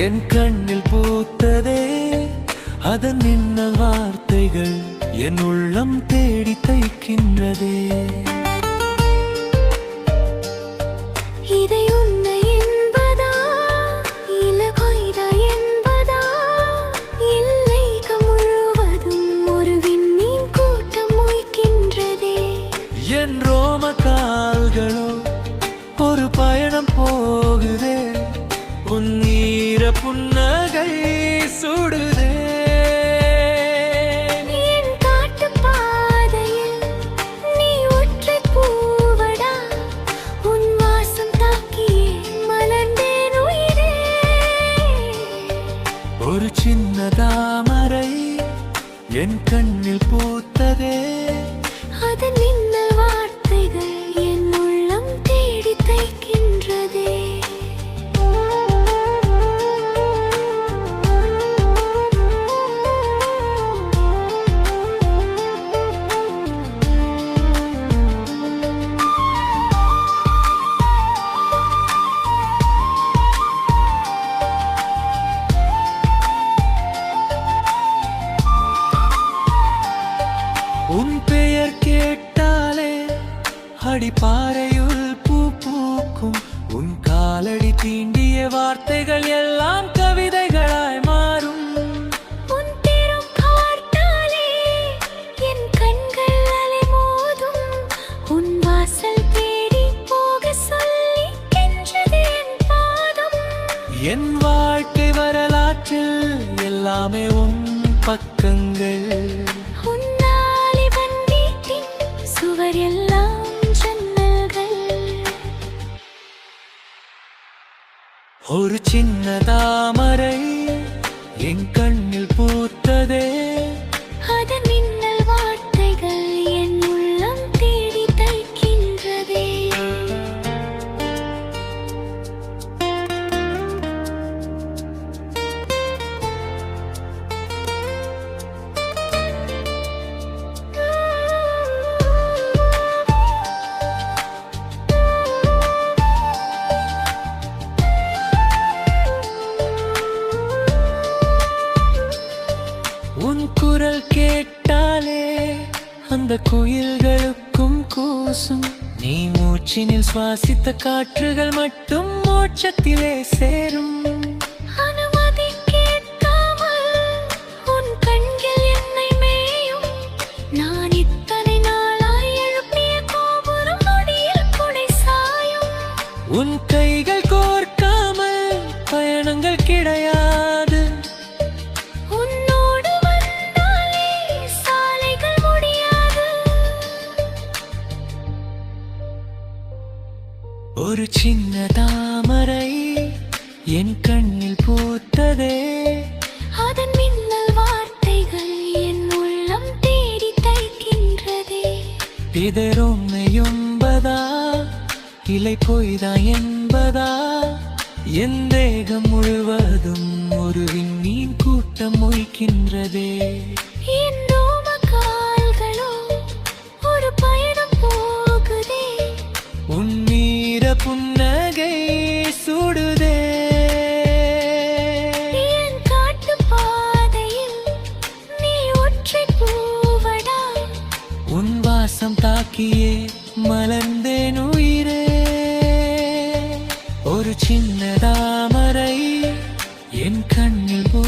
என் கண்ணில் பூத்ததே அதன் மின்னல் வார்த்தைகள் என் உள்ளம் தேடி தைக்கின்றதே. இதை உன்னை என்பதா இல்ல பொய்தா என்பதா, இல்லை முழுவதும் ஒரு விண்மீன் கூட்டம் மொய்க்கின்றதே. என் ரோம கால்களோ ஒரு பயணம் போகுதே, உன் ஈர புன்னகை சுடுதே. என் காட்டு பாதையில் நீ ஒற்றை பூவடா, உன் வாசம் தாக்கியே மலர்ந்தேன் உயிரே. ஒரு சின்ன தாமரை என் கண்ணில் பூத்ததே, அதன் மின்னல் வார்த்தைகள் என் உள்ளம் தேடி தைக்கின்றதே. உன் பெயர் கேட்டாலே அடிப்பாறையுள் பூ பூக்கும், உன் காலடி தீண்டிய வார்த்தைகள் எல்லாம் கவிதைகளாய் மாறும். உன் திறம் பார்த்தாலே என் கண்கள் அலைமோதும், உன் வாசல் தேடி போக சொல்லி கெஞ்சது என் பாதம். என் வாழ்க்கை வரலாற்றில் எல்லாமே உன் பக்கங்கள், உன்னாலிவன் வீட்டின் சுவர் எல்லாம் ஜன்னல்கள். ஒரு சின்ன தாமரை என் கண்ணில் பூத்ததே, அதன் மின்னல் வார்த்தைகள் என் உள்ளம் தேடி தைக்கின்றதே. உன் குரல் கேட்டாலே அந்த குயில்களுக்கும் கூசும், நீ மூச்சினில் சுவாசித்த காற்றுகள் மட்டும் மோட்சத்திலே சேரும். அனுமதி கேட்காமல் உன் கண்கள் என்னை மேயும், நான் இத்தனை நாளாய் எழுப்பிய கோபுரம் நொடியில் கொடை சாயும். உன் கைகள் கோர்க்காமல் பயணங்கள் கிடையாது, உன்னோடு வந்தாலே சாலைகள் முடியாது. ஒரு சின்ன தாமரை என் கண்ணில் பூத்ததே, அதன் மின்னல் வார்த்தைகள் என் உள்ளம் தேடி தைக்கின்றதே. இதர் உண்மை என்பதா இலை பொய்தா என்பதா, என் தேகம் முழுவதும் ஒரு விண்மீன் கூட்டம் மொய்க்கின்றதே. என் ரோம கால்களோ ஒரு பயணம் போகுதே, உன் ஈர புன்னகை சுடுதே. என் காட்டு பாதையில் நீ ஒற்றை பூவடா, உன் வாசம் தாக்கியே மலர்ந்தேன் உயிரே. ஒரு சின்ன தாமரை என் கண்ணில் பூ